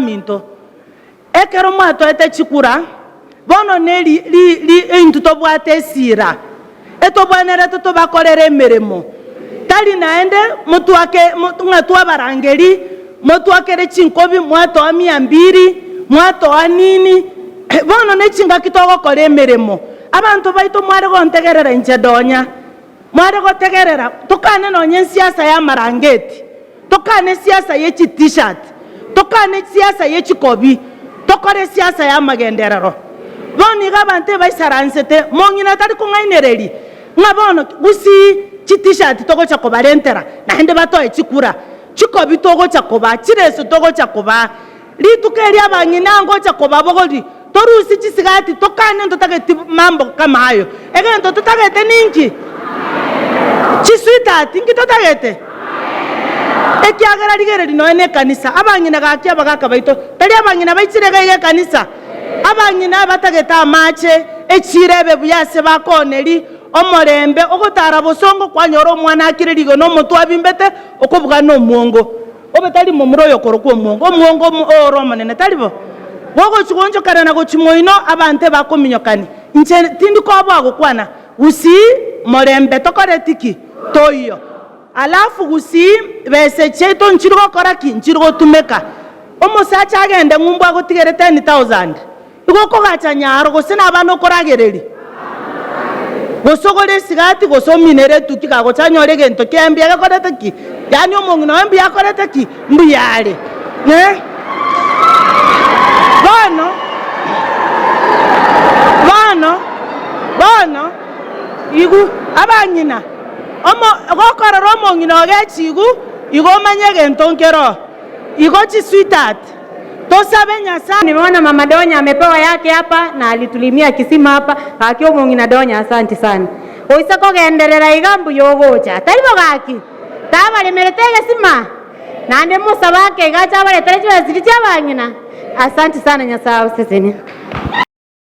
minto ekero mwato ete chikura bono ne into tobwate sira etobwanere tobakorere emeremo tali naende mutwake abarangeri mutwakere chinkobi mwatoa 200 mwatoa nini bono nechinga kitogokora emeremo abantu baito mware gontegerera inche donya mware gotegerera tokane nonye siasa ya marangeti tokane siasa ye t-shirt tokane siasa ye chikobi tokore siasa ya magenderero boni gabante baisaransete mongina tari kungainereri ngabono gusi t-shirt togo chakoba rentera na hende batoe chikura chikobi togo chakoba chireso togo chakoba litukeri abangina ngo chakoba bogodi torusi chisigati tokane ntotageti mambo kama hayo egento totagete ninki chiswitati nki totagete ekiagera ligere linoene kanisa abangina gakia bagaka baito tali abangina baichirege kanisa abangina batageta amache echirebe buyase bakoneri omorembe ogotara bosongo kwanyoro omwana akiririgo no mutu abimbete okubuga no muongo obetali mumuroyo koroko omuongo oro manene talibo wogo chigonjo kana go chimoino abante bakominyokani nche tindi ko abo kwana usi morembe tokoretiki toyo alafu gusi bese cheto nchirgo koraki nchirgo tumeka omusacha agende ngumbu agotigere 10,000 igoko gacha nyaro gosina abano koragereri gosogore sigati gosominere tukika gochanyore gento kembia gakoreteki yani omongino embi yakoreteki mbuyale ne bono igu abanyina gokorora omongino gechigu igomanye gentonkero igochi sweetheart tosabe Nyasaye. Nimeona mama Donya amepewa yake hapa na alitulimia kisima hapa kakio mongina Donya, asante sana. Oisa kogenderera igambu yogocha talibo gaki tabale meretege sima nande musa bake gacha bale talejo zilicha bangina. Asante sana Nyasaye useseni.